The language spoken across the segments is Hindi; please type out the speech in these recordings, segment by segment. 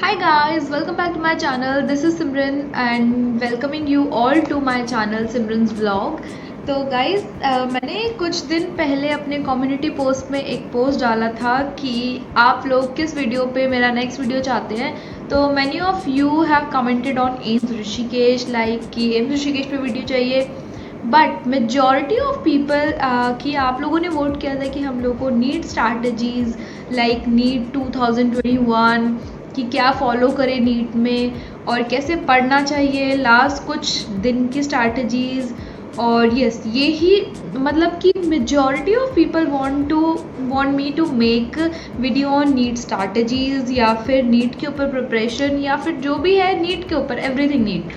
Hi guys, welcome back to my channel. This is Simran and welcoming you all to my channel Simran's Vlog. तो गाइस मैंने कुछ दिन पहले अपने कम्युनिटी पोस्ट में एक पोस्ट डाला था कि आप लोग किस वीडियो पे मेरा नेक्स्ट वीडियो चाहते हैं. तो many of you have commented on AIIMS Rishikesh like कि एम्स ऋषिकेश पे वीडियो चाहिए. बट मेजॉरिटी ऑफ पीपल कि आप लोगों ने वोट किया था कि हम लोग को नीट स्ट्रैटेजीज लाइक नीट 2021 कि क्या फॉलो करें नीट में और कैसे पढ़ना चाहिए, लास्ट कुछ दिन की स्ट्रैटेजीज. और यस यही मतलब कि majority of people want me to make video on NEET strategies या फिर नीट के ऊपर प्रिपरेशन या फिर जो भी है नीट के ऊपर एवरीथिंग नीट.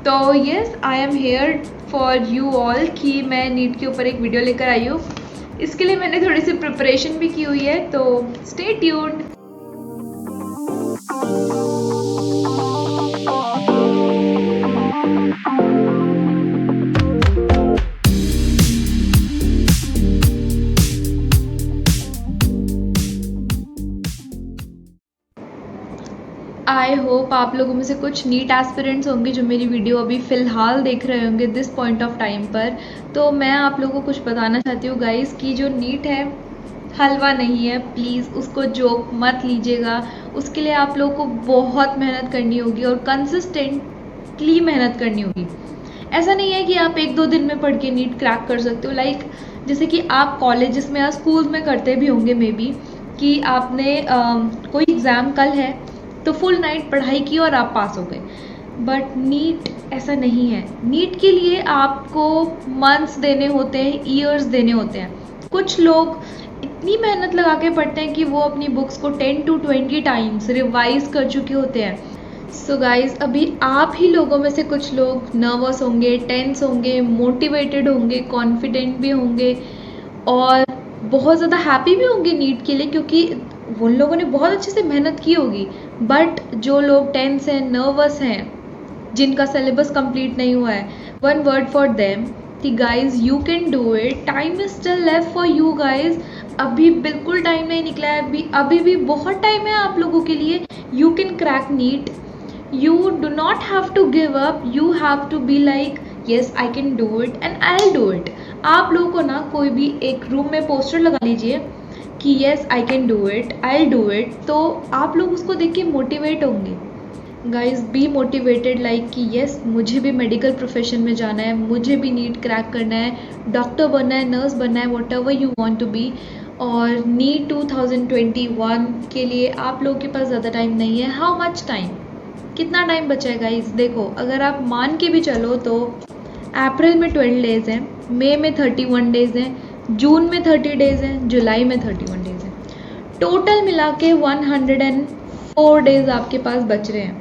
तो yes I am here for you all कि मैं नीट के ऊपर एक वीडियो लेकर आई हूँ. इसके लिए मैंने थोड़ी सी प्रिपरेशन भी की हुई है, तो स्टे ट्यून्ड. आई होप आप लोगों में से कुछ नीट एस्पिरेंट्स होंगे जो मेरी वीडियो अभी फ़िलहाल देख रहे होंगे दिस पॉइंट ऑफ टाइम पर. तो मैं आप लोगों को कुछ बताना चाहती हूँ गाइस कि जो नीट है हलवा नहीं है. प्लीज़ उसको जोक मत लीजिएगा. उसके लिए आप लोगों को बहुत मेहनत करनी होगी और कंसिस्टेंटली मेहनत करनी होगी. ऐसा नहीं है कि आप एक दो दिन में पढ़ के नीट क्रैक कर सकते हो. लाइक जैसे कि आप कॉलेजेस में या स्कूल में करते भी होंगे मे बी कि आपने कोई एग्ज़ाम कल है तो फुल नाइट पढ़ाई की और आप पास हो गए. बट नीट ऐसा नहीं है. नीट के लिए आपको मंथ्स देने होते हैं, ईयर्स देने होते हैं. कुछ लोग इतनी मेहनत लगा के पढ़ते हैं कि वो अपनी बुक्स को 10 to 20 टाइम्स रिवाइज कर चुके होते हैं. सो गाइज अभी आप ही लोगों में से कुछ लोग नर्वस होंगे, टेंस होंगे, मोटिवेटेड होंगे, कॉन्फिडेंट भी होंगे और बहुत ज़्यादा हैप्पी भी होंगे नीट के लिए क्योंकि उन लोगों ने बहुत अच्छे से मेहनत की होगी. बट जो लोग टेंस हैं, नर्वस हैं, जिनका सिलेबस कंप्लीट नहीं हुआ है, वन वर्ड फॉर देम कि guys you can do it. Time is still left for you guys. अभी बिल्कुल टाइम नहीं निकला है. अभी भी बहुत टाइम है आप लोगों के लिए. You can crack NEET. You do not have to give up. You have to be like yes I can do it and I'll do it. आप लोगों को ना कोई भी एक रूम में पोस्टर लगा लीजिए कि yes I can do it, I'll do it. तो आप लोग उसको देख के मोटिवेट होंगे. गाइज बी मोटिवेटेड लाइक कि येस मुझे भी मेडिकल प्रोफेशन में जाना है, मुझे भी नीट क्रैक करना है, डॉक्टर बनना है, नर्स बनना है, whatever you want to be. और नीट 2021 के लिए आप लोगों के पास ज़्यादा टाइम नहीं है. हाउ मच टाइम, कितना टाइम बचा है गाइस. देखो अगर आप मान के भी चलो तो अप्रैल में 12 डेज़ हैं, मई में 31 डेज़ हैं, जून में 30 डेज़ हैं, जुलाई में 31 डेज़ हैं. टोटल मिला के 104 डेज़ आपके पास बच रहे हैं.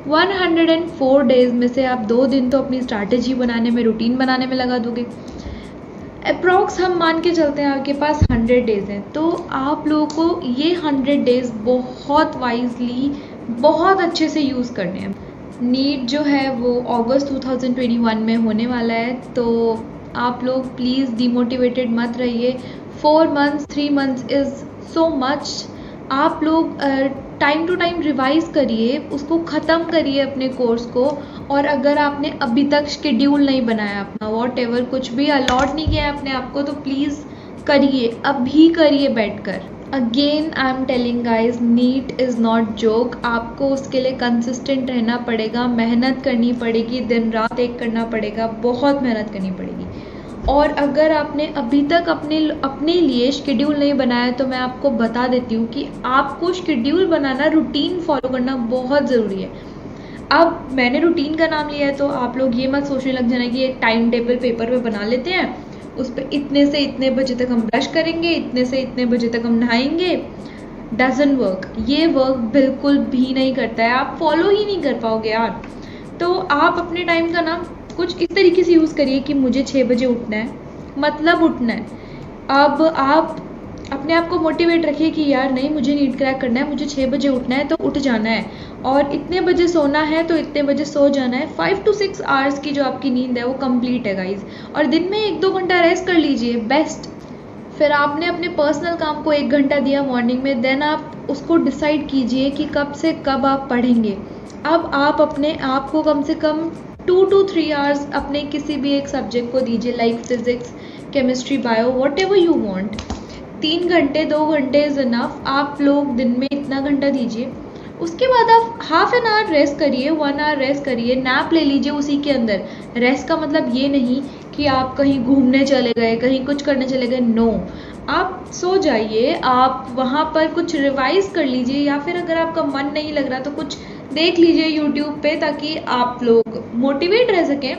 104 डेज़ में से आप 2 दिन तो अपनी स्ट्रैटेजी बनाने में, रूटीन बनाने में लगा दोगे. अप्रॉक्स हम मान के चलते हैं आपके पास 100 डेज़ हैं. तो आप लोगों को ये 100 डेज़ बहुत वाइजली, बहुत अच्छे से यूज़ करने हैं. नीट जो है वो अगस्त 2021 में होने वाला है. तो आप लोग प्लीज़ डिमोटिवेटेड मत रहिए. 4 months 3 months is so much. आप लोग टाइम टू टाइम रिवाइज़ करिए, उसको ख़त्म करिए अपने कोर्स को. और अगर आपने अभी तक शेड्यूल नहीं बनाया अपना, वॉट एवर कुछ भी अलॉट नहीं किया है अपने आप को, तो प्लीज़ करिए, अभी करिए बैठकर. Again I am telling guys NEET is not joke. आपको उसके लिए कंसिस्टेंट रहना पड़ेगा, मेहनत करनी पड़ेगी, दिन रात एक करना पड़ेगा, बहुत मेहनत करनी पड़ेगी. और अगर आपने अभी तक अपने लिए शेड्यूल नहीं बनाया तो मैं आपको बता देती हूँ कि आपको शेड्यूल बनाना, रूटीन फॉलो करना बहुत ज़रूरी है. अब मैंने रूटीन का नाम लिया है तो आप लोग ये मत सोचने लग जाना कि एक टाइम टेबल पेपर पे बना लेते हैं, उस पर इतने से इतने बजे तक हम ब्रश करेंगे, इतने से इतने बजे तक हम नहाएंगे. Doesn't work. ये वर्क बिल्कुल भी नहीं करता है. आप फॉलो ही नहीं कर पाओगे यार. तो आप अपने टाइम का ना कुछ इस तरीके से यूज़ करिए कि मुझे 6 बजे उठना है, मतलब उठना है. अब आप अपने आप को मोटिवेट रखिए कि यार नहीं मुझे नीट क्रैक करना है, मुझे 6 बजे उठना है तो उठ जाना है, और इतने बजे सोना है तो इतने बजे सो जाना है. 5 to 6 आवर्स की जो आपकी नींद है वो कंप्लीट है गाइज. और दिन में 1-2 घंटा रेस्ट कर लीजिए. बेस्ट फिर आपने अपने पर्सनल काम को 1 घंटा दिया मॉर्निंग में, देन आप उसको डिसाइड कीजिए कि कब से कब आप पढ़ेंगे। अब आप अपने आप को कम से कम 2 to 3 आवर्स अपने किसी भी एक सब्जेक्ट को दीजिए, like physics, chemistry, bio, what ever you want. 3 घंटे 2 घंटे इज़ इनफ। आप लोग दिन में इतना घंटा दीजिए। उसके बाद आप हाफ एन आवर रेस्ट करिए, 1 आवर रेस्ट करिए, नैप ले लीजिए उसी के अंदर। रेस्ट का मतलब ये नहीं कि आप कहीं घूमने चले गए, कहीं कुछ करने चले गए, नो। आप सो जाइए, आप वहाँ पर कुछ रिवाइज कर लीजिए, या फिर अगर आपका मन नहीं लग रहा तो कुछ देख लीजिए यूट्यूब पे, ताकि आप लोग मोटिवेट रह सकें।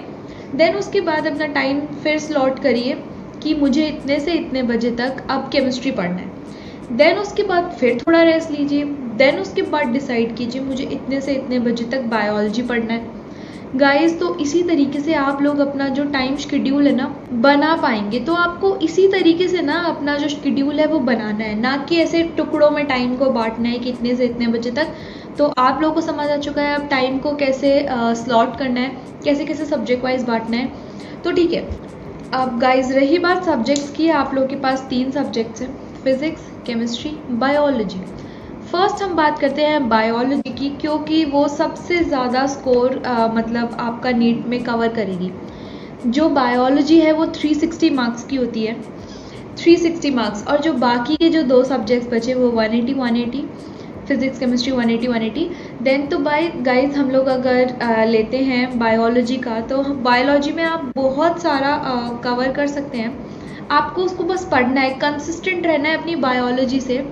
देन उसके बाद अपना टाइम फिर स्लॉट करिए कि मुझे इतने से इतने बजे तक अब केमिस्ट्री पढ़ना है। देन उसके बाद फिर थोड़ा रेस्ट लीजिए। देन उसके बाद डिसाइड कीजिए मुझे इतने से इतने बजे तक बायोलॉजी पढ़ना है। गाइस, तो इसी तरीके से आप लोग अपना जो टाइम शेड्यूल है ना बना पाएंगे। तो आपको इसी तरीके से ना अपना जो शेड्यूल है वो बनाना है, ना कि ऐसे टुकड़ों में टाइम को बांटना है कि इतने से इतने बजे तक। तो आप लोगों को समझ आ चुका है अब टाइम को कैसे स्लॉट करना है, कैसे कैसे सब्जेक्ट वाइज बांटना है। तो ठीक है, अब गाइज रही बात सब्जेक्ट्स की, आप लोगों के पास 3 सब्जेक्ट्स हैं, फिजिक्स, केमिस्ट्री, बायोलॉजी। फर्स्ट हम बात करते हैं बायोलॉजी की, क्योंकि वो सबसे ज़्यादा स्कोर मतलब आपका नीट में कवर करेगी। जो बायोलॉजी है वो 360 मार्क्स की होती है, 360 मार्क्स। और जो बाकी के जो 2 सब्जेक्ट्स बचे वो 180, फिजिक्स केमिस्ट्री 180। देन तो बाय गाइज हम लोग अगर लेते हैं बायोलॉजी का, तो बायोलॉजी में आप बहुत सारा कवर कर सकते हैं। आपको उसको बस पढ़ना है, कंसिस्टेंट रहना है अपनी बायोलॉजी से।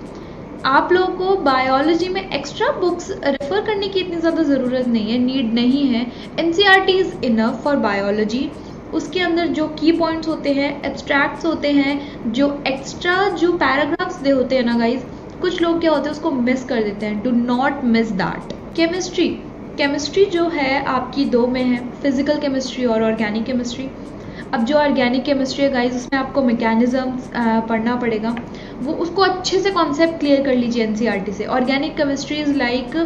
आप लोगों को बायोलॉजी में एक्स्ट्रा बुक्स रेफर करने की इतनी ज़्यादा ज़रूरत नहीं है, नीड नहीं है। NCERT is enough for biology. उसके अंदर जो की पॉइंट्स होते हैं, एब्स्ट्रैक्ट्स होते हैं, जो एक्स्ट्रा जो पैराग्राफ्स दे होते हैं ना गाइज, कुछ लोग क्या होते हैं उसको मिस कर देते हैं। Do not miss that. Chemistry जो है आपकी 2 में है, फिजिकल केमिस्ट्री और ऑर्गेनिक केमिस्ट्री। अब जो ऑर्गेनिक केमिस्ट्री है गाइज, उसमें आपको मैकेनिज्म्स पढ़ना पड़ेगा, वो उसको अच्छे से कॉन्सेप्ट क्लियर कर लीजिए NCERT से। ऑर्गेनिक केमिस्ट्री इज़ लाइक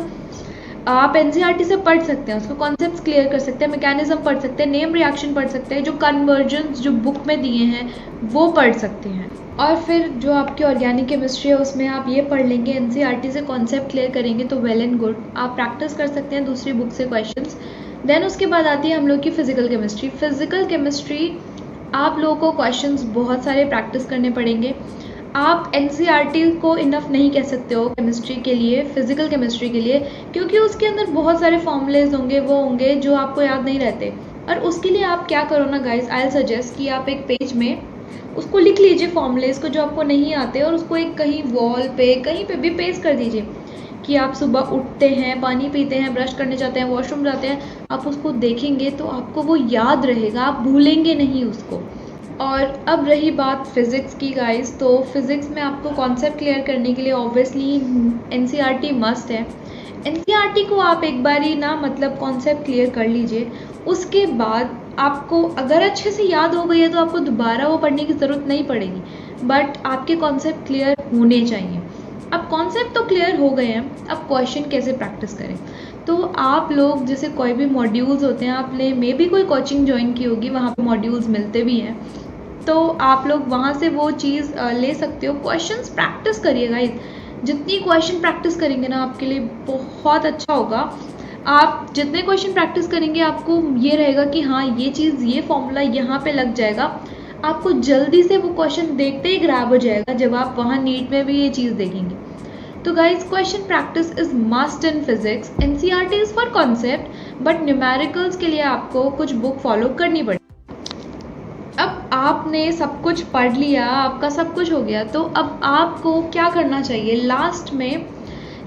आप NCERT से पढ़ सकते हैं, उसको कॉन्सेप्ट्स क्लियर कर सकते हैं, मैकेनिज्म पढ़ सकते हैं, नेम रिएक्शन पढ़ सकते हैं, जो कन्वर्जन्स जो बुक में दिए हैं वो पढ़ सकते हैं। और फिर जो आपकी ऑर्गेनिक केमिस्ट्री है उसमें आप ये पढ़ लेंगे, NCERT से कॉन्सेप्ट क्लियर करेंगे तो वेल एंड गुड, आप प्रैक्टिस कर सकते हैं दूसरी बुक से क्वेश्चंस। देन उसके बाद आती है हम लोग की फिजिकल केमिस्ट्री। फिजिकल केमिस्ट्री आप लोगों को क्वेश्चंस बहुत सारे प्रैक्टिस करने पड़ेंगे। आप NCERT को इनफ नहीं कह सकते हो केमिस्ट्री के लिए, फिजिकल केमिस्ट्री के लिए, क्योंकि उसके अंदर बहुत सारे फॉर्मूलेज होंगे, वो होंगे जो आपको याद नहीं रहते। और उसके लिए आप क्या करो ना गाइज, आई सजेस्ट कि आप एक पेज में उसको लिख लीजिए फॉर्मूलेज को जो आपको नहीं आते, और उसको एक कहीं वॉल पे कहीं पे भी पेस्ट कर दीजिए कि आप सुबह उठते हैं, पानी पीते हैं, ब्रश करने जाते हैं, वॉशरूम जाते हैं, आप उसको देखेंगे तो आपको वो याद रहेगा, आप भूलेंगे नहीं उसको। और अब रही बात फिज़िक्स की गाइस, तो फिज़िक्स में आपको कॉन्सेप्ट क्लियर करने के लिए ऑब्वियसली NCERT मस्ट है। NCERT को आप एक बार ही ना मतलब कॉन्सेप्ट क्लियर कर लीजिए। उसके बाद आपको अगर अच्छे से याद हो गई है तो आपको दोबारा वो पढ़ने की ज़रूरत नहीं पड़ेगी, बट आपके कॉन्सेप्ट क्लियर होने चाहिए। अब कॉन्सेप्ट तो क्लियर हो गए हैं, अब क्वेश्चन कैसे प्रैक्टिस करें। तो आप लोग जैसे कोई भी मॉड्यूल्स होते हैं, आपने मे बी कोई कोचिंग ज्वाइन की होगी, वहाँ पे मॉड्यूल्स मिलते भी हैं, तो आप लोग वहाँ से वो चीज़ ले सकते हो। क्वेश्चंस प्रैक्टिस करिए गाइस, जितनी क्वेश्चन प्रैक्टिस करेंगे ना आपके लिए बहुत अच्छा होगा। आप जितने क्वेश्चन प्रैक्टिस करेंगे आपको ये रहेगा कि हाँ ये चीज़, ये फॉर्मूला यहाँ पे लग जाएगा, आपको जल्दी से वो क्वेश्चन देखते ही ग्रैब हो जाएगा जब आप वहाँ नीट में भी ये चीज़ देखेंगे। तो guys question practice is must in physics. NCERT is for concept, but numericals के लिए आपको कुछ बुक फॉलो करनी पड़ेगी। अब आपने सब कुछ पढ़ लिया, आपका सब कुछ हो गया, तो अब आपको क्या करना चाहिए लास्ट में।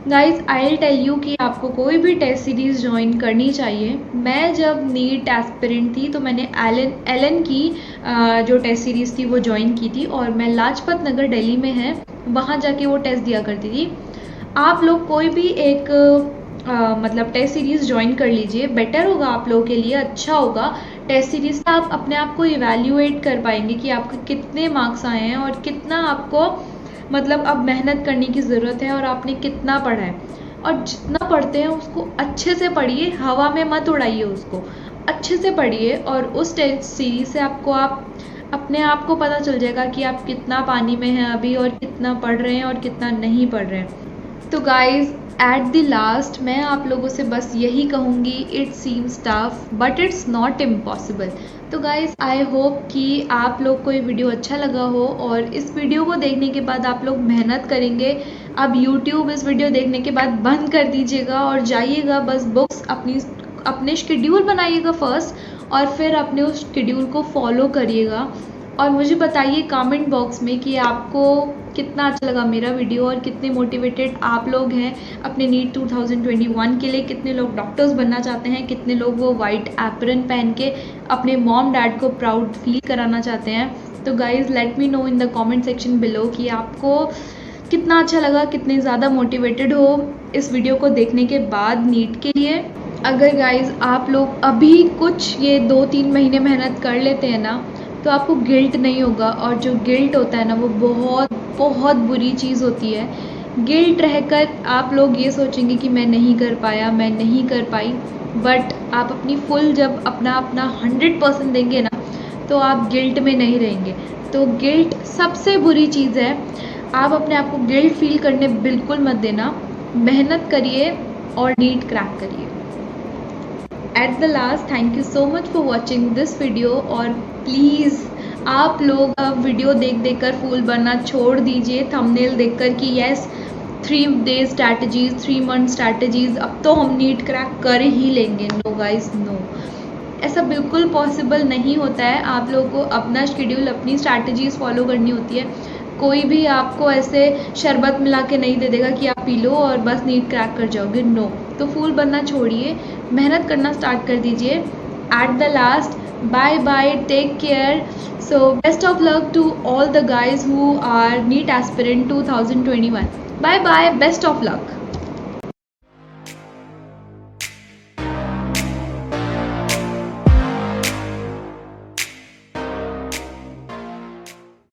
Guys I will tell you कि आपको कोई भी टेस्ट सीरीज़ ज्वाइन करनी चाहिए। मैं जब नीट एस्पिरेंट थी तो मैंने एलन की जो टेस्ट सीरीज़ थी वो ज्वाइन की थी, और मैं लाजपत नगर दिल्ली में है, वहाँ जाके वो टेस्ट दिया करती थी। आप लोग कोई भी एक मतलब टेस्ट सीरीज़ ज्वाइन कर लीजिए, बेटर होगा आप लोगों के लिए, अच्छा होगा। टेस्ट सीरीज़ से आप अपने आप को इवैल्यूएट कर पाएंगे कि आपके कितने मार्क्स आए हैं और कितना आपको मतलब अब मेहनत करने की ज़रूरत है और आपने कितना पढ़ा है। और जितना पढ़ते हैं उसको अच्छे से पढ़िए, हवा में मत उड़ाइए उसको, अच्छे से पढ़िए। और उस टेस्ट सीरीज़ से आपको आप अपने आप को पता चल जाएगा कि आप कितना पानी में हैं अभी और कितना पढ़ रहे हैं और कितना नहीं पढ़ रहे हैं। तो गाइज एट द लास्ट मैं आप लोगों से बस यही कहूँगी, it seems tough but it's not impossible. तो गाइज आई होप कि आप लोग को ये वीडियो अच्छा लगा हो और इस वीडियो को देखने के बाद आप लोग मेहनत करेंगे। अब यूट्यूब इस वीडियो देखने के बाद बंद कर दीजिएगा और जाइएगा बस बुक्स अपने शेड्यूल बनाइएगा फर्स्ट और फिर अपने उस शेड्यूल को फॉलो करिएगा। और मुझे बताइए कमेंट बॉक्स में कि आपको कितना अच्छा लगा मेरा वीडियो और कितने मोटिवेटेड आप लोग हैं अपने नीट 2021 के लिए। कितने लोग डॉक्टर्स बनना चाहते हैं, कितने लोग वो वाइट एप्रन पहन के अपने मॉम डैड को प्राउड फील कराना चाहते हैं। तो guys let me know in the comment section below कि आपको कितना अच्छा लगा, कितने ज़्यादा मोटिवेटेड हो इस वीडियो को देखने के बाद नीट के लिए। अगर गाइज आप लोग अभी कुछ ये 2-3 महीने मेहनत कर लेते हैं ना तो आपको गिल्ट नहीं होगा। और जो गिल्ट होता है ना वो बहुत बहुत बुरी चीज़ होती है। गिल्ट रहकर आप लोग ये सोचेंगे कि मैं नहीं कर पाया, मैं नहीं कर पाई, बट आप अपनी फुल जब अपना 100% देंगे ना तो आप गिल्ट में नहीं रहेंगे। तो गिल्ट सबसे बुरी चीज़ है, आप अपने आप को गिल्ट फील करने बिल्कुल मत देना। मेहनत करिए और नीट क्रैक करिए। Eight the last thank you so much for watching this video. और प्लीज़ आप लोग अब वीडियो देख कर फूल बनना छोड़ दीजिए थंबनेल देखकर कि yes 3 days strategies, 3 month strategies, अब तो हम नीट क्रैक कर ही लेंगे। नो गाइस नो, ऐसा बिल्कुल पॉसिबल नहीं होता है। आप लोगों को अपना शेड्यूल, अपनी स्ट्रैटेजीज फॉलो करनी होती है। कोई भी आपको ऐसे शरबत मिला के नहीं दे देगा कि आप पी लो और बस नीट क्रैक कर जाओगे। नो, तो फूल बनना छोड़िए, मेहनत करना स्टार्ट कर दीजिए। At the last bye bye, take care. So best of luck to all the guys who are NEET aspirant 2021। Bye bye, best of luck.